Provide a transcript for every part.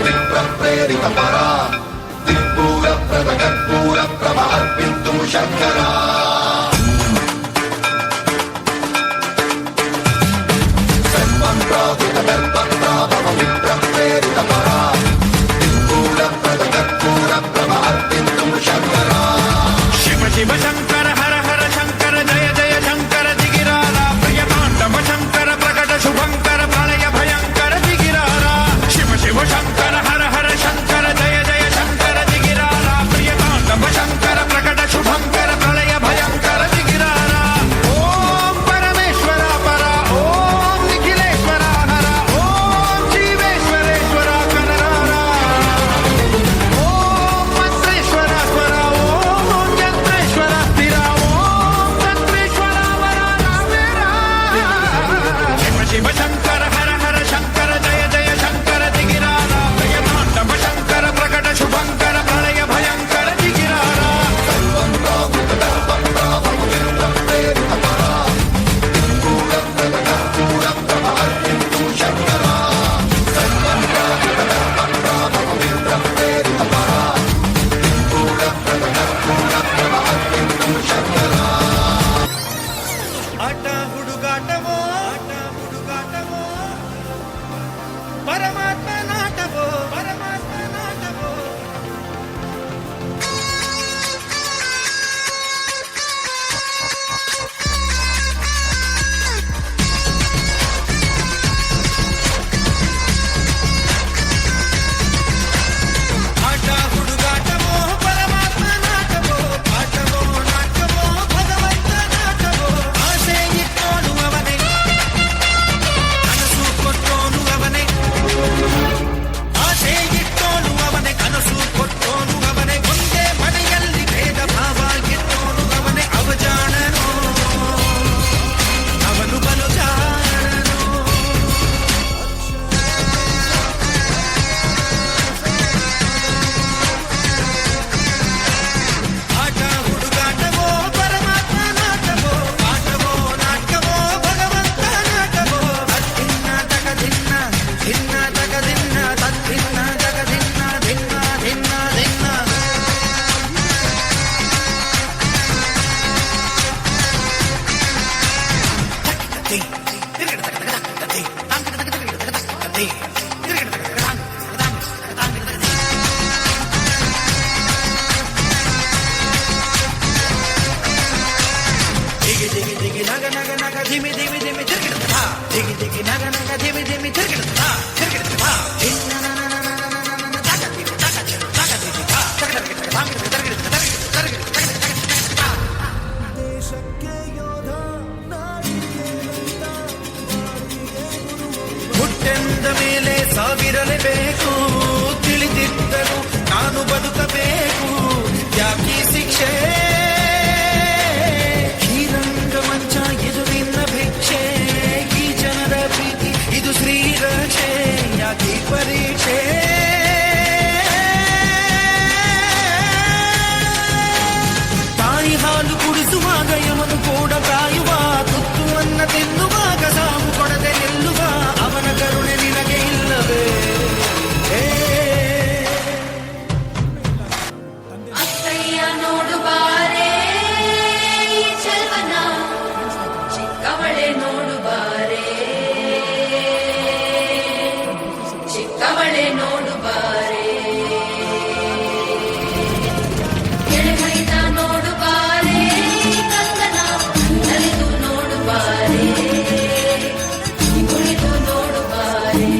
विप्रप्रेरितपरा दिक्पूरप्रदकर्पूरप्रभ अर्पिन्तुं शर्करा सर्वं प्राहुतदर्पप्राभव विप्रप्रेरितपरा दिक्पूरप्रदकर्पूरप्रभ अर्पिन्तुं शर्करा शिव शिव शङ्कर हर हर शङ्कर जय जय शङ्कर जिगिराला प्रियताण्डव शङ्कर प्रकट शुभङ्कर प्रलय भयङ्कर जिगिराला शिव शिव शङ्कर हर हर शङ्कर जय जय शङ्कर जिगिराला प्रियताण्डव शङ्कर प्रकट शुभङ्कर प्रलय भयङ्कर जिगिराला ॐ परमेश्वर पर ॐ निखिलेश्वर हर ॐ जीवेश्वरेश्वर कनरारा ॐ मंत्रेश्वर स्वर ॐ यन्त्रेश्वर स्थिर ॐ तन्त्रेश्वर वरदामेरा शिव शिव शङ्कर हर हर शङ्कर जय जय शङ्कर जिगिराला प्रियताण्डव शङ्कर प्रकट शुभङ्कर प्रलय भयङ्कर जिगिराला सर्वं प्राहुतदर्पप्राभव विप्रप्रेरितपरा दिक्पूरप्रदकर्पूरप्रभ अर्पिन्तुं शर्करा सर्वं प्राहुतदर्पप्राभव विप्रप्रेरितपरा दिक्पूरप्रदकर्पूरप्रभ अर्पिन्तुं शर्करा ಆಟ ಹುಡುಗಾಟವೋ ಪರಮಾತ್ಮ ನಾಟವೋ ಆಟ ಹುಡುಗಾಟವೋ ಪರಮಾತ್ಮ ನಾಟವೋ ಆಟವೋ ನಾಟವೋ ಭಗವಂತ ನಾಟವೋ ಆಸೆ ಇಟ್ಟೋನು ಅವನೇ ಕನಸು ಕೊಟ್ಟೋನು ಅವನೇ ಆಸೆ ಇಟ್ಟೋನು ಅವನೇ ಕನಸು ಕೊಟ್ಟೋನು ಅವನೇ ಒಂದೇ ಮನೆಯಲ್ಲಿ ಭೇದ ಭಾವ ಇಟ್ಟೋನು ಅವನೇ ಅವಜಾಣನೋ ಅವನು ಬಲು ಜಾಣನೋ ಆಟ ಹುಡುಗಾಟವೋ ಪರಮಾತ್ಮ ನಾಟವೋ ಆಟವೋ ನಾಟವೋ ಭಗವಂತ ನಾಟವೋ ತತ್ತಿನ್ನ ತಗದಿನ್ನ ಧಿನ್ನ ತಗದಿನ್ನ ತತ್ತಿನ್ನ ತಗದಿನ್ನ ಧಿನ್ನ ಧಿನ್ನ ಧಿನ್ನ ದಿಗಿ ದಿಗಿ ದಿಗಿ ನಗ ನಗ ನಗ ಧಿಮಿ ಧಿಮಿ ಧಿಮಿ ತಿರುಗಿಡುತ್ತ ಬಾ ದಿಗಿ ದಿಗಿ ನಗ ನಗ ಧಿಮಿ ಧಿಮಿ ತಿರುಗಿಡುತ್ತ ಬಾ ಧಿನ್ನ ನ ನ ನ ನ ನ ನ ನ ನ ತಗ ದಿಗಿ ತಗ ದಿಗಿ ತಗ ದಿಗಿ ಬಾ ತಗ ತಗ ತಗ ಭಾಂಗ ತಿರುಗಿಡುತ್ತ ದೇಶಕ್ಕೆ ಯೋಧ ಹುಟ್ಟೆಂದ ಮೇಲೆ ಸಾವಿರಲೇಬೇಕು ತಿಳಿದಿದ್ದರು ನಾನು ಬದುಕಬೇಕು ಯಾಕೀ ಶಿಕ್ಷೆ ಈ ರಂಗಮಂಚ ಇದು ನಿನ್ನ ಭಿಕ್ಷೆ ಈ ಜನರ ಪ್ರೀತಿ ಇದು ಶ್ರೀರಕ್ಷೆ ಯಾಕೀ ಪರೀಕ್ಷೆ ತಾಯಿ ಹಾಲು ಕುಡಿಸುವಾಗ ಯವನು ಕೂಡ ಕಾಯುವ ತುತ್ತುವನ್ನ ತಿನ್ನುವಾಗ ಸಾವು ಕೊಡದೆ ನಿಲ್ಲುವ ಅವನ ಕರುಣೆ ನಿನಗೆ ಇಲ್ಲವೇ ಅತ್ತಯ್ಯ ನೋಡು ಬಾರೆ ಈ ಚೆಲುವನ ಚಿಕ್ಕವಳೆ ನೋಡು ಬಾರೆ ಚಿಕ್ಕವಳೆ ನೋಡು ಬಾರೆ ಎಳೆಮೈದ ನೋಡು ಬಾರೆ ಕಂದನ ನಲಿದು ನೋಡು ಬಾರೆ ಕುಳಿತು ನೋಡು ಬಾರೆ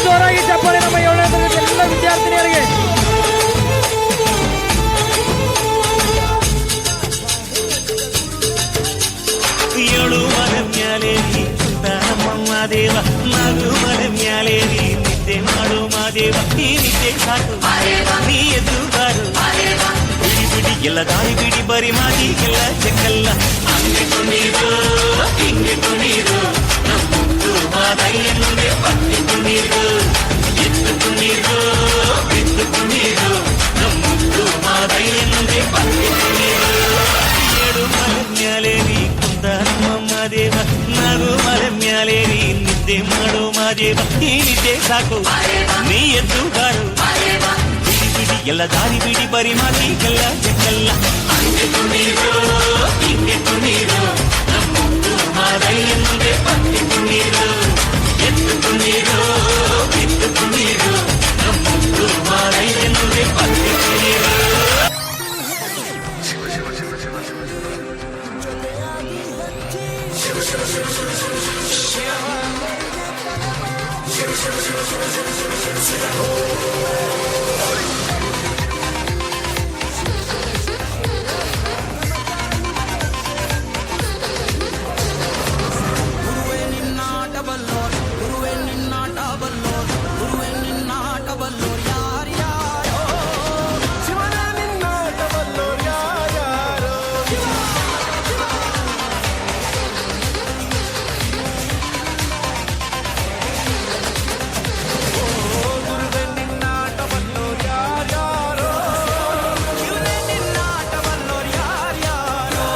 ಜೋರಾಗಿ ಚಪ್ಪಾಳೆ ನಮ್ಮ 7ನೇ ತರಗತಿ ಎಲ್ಲ ವಿದ್ಯಾರ್ಥಿನಿಯರಿಗೆ. ಏಳು ಮರ ಮ್ಯಾಲೆ ನೀ ನಮ್ಮ ದೇವ ನಾಲ್ಕು ಮರ ಮ್ಯಾಲೆ ನೀ ನಿದ್ದೆ ಮಾಡು ಮಾದೇವ ನೀ ನಿದ್ದೆ ಸಾಕು ನೀ ಎದ್ದು ಬಾರು ಬಿಡಿ ಬಿಡಿ ಎಲ್ಲ ದಾರಿ ಬಿಡಿ ಬರಿ ಮಾದಿ ಎಲ್ಲ ಚೆಕ್ಕಲ್ಲ ಹಂಗೆ ಕುಣೀರು ಹಿಂಗೆ ಕುಣೀರು ನಮ್ಮುಂದು ಮಾದಯ್ಯನುಗೆ ಬನ್ನಿ ಕುಣೀರು ಎದ್ದು ಕುಣೀರು ಬಿದ್ದು ಕುಣೀರು ನಮ್ಮುಂದು ಮಾದಯ್ಯನುಗೆ ಬನ್ನಿ ಕುಣೀರು ಏಳು ಮರ ಮ್ಯಾಲೆ ನಿದ್ದೆ ಮಾಡು ಮಾದೇವ ಈ ನಿದ್ದೆ ಸಾಕು ನೀ ಎದ್ದು ಬಾರು ಬಿಡಿ ಬಿಡಿ ಎಲ್ಲ ದಾರಿ ಬಿಡಿ ಬರಿ ಮಾತಿಗೆಲ್ಲ ಚೆಕ್ಕಲ್ಲ ಅಂಗೆತ್ತು ನೀರು ಹಿಂಗೆತ್ತು ನೀರು ನಮ್ಮೊಂದು ಮಾರಯ್ಯನಿಗೆ ಪತ್ತಿತ್ತು ನೀರು ಎತ್ತು ನೀರು ಬಿತ್ತು ನೀರು ನಮ್ಮೊಂದು ಮಾರಯ್ಯನಿಗೆ ಪತ್ತಿತ್ತು ನೀರು ಗುರುವೇ ನಿನ್ನಾಟ ಬಲ್ಲೋರ್ ಗುರುವೇ ನಿನ್ನಾಟ ಬಲ್ಲೋರ್ ಗುರುವೇ ನಿನ್ನಾಟ ಬಲ್ಲೋರ್ ಯಾರ್ಯಾರೋ ಶಿವನ ನಿನ್ನಾಟ ಬಲ್ಲೋರ್ ಯಾರ್ಯಾರೋ ಗುರುವೇ ನಿನ್ನಾಟ ಬಲ್ಲೋರ್ ಯಾರ್ಯಾರೋ ಶಿವನೇ ನಿನ್ನಾಟ ಬಲ್ಲೋರ್ ಯಾರ್ಯಾರೋ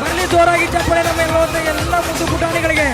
ಬರಲಿ ಜೋರಾಗಿ ಚಪ್ಪಾಳೆ ನಮ್ಮ ಎಲ್ಲ ಮುದ್ದು ಪುಟಾಣಿಗಳಿಗೆ.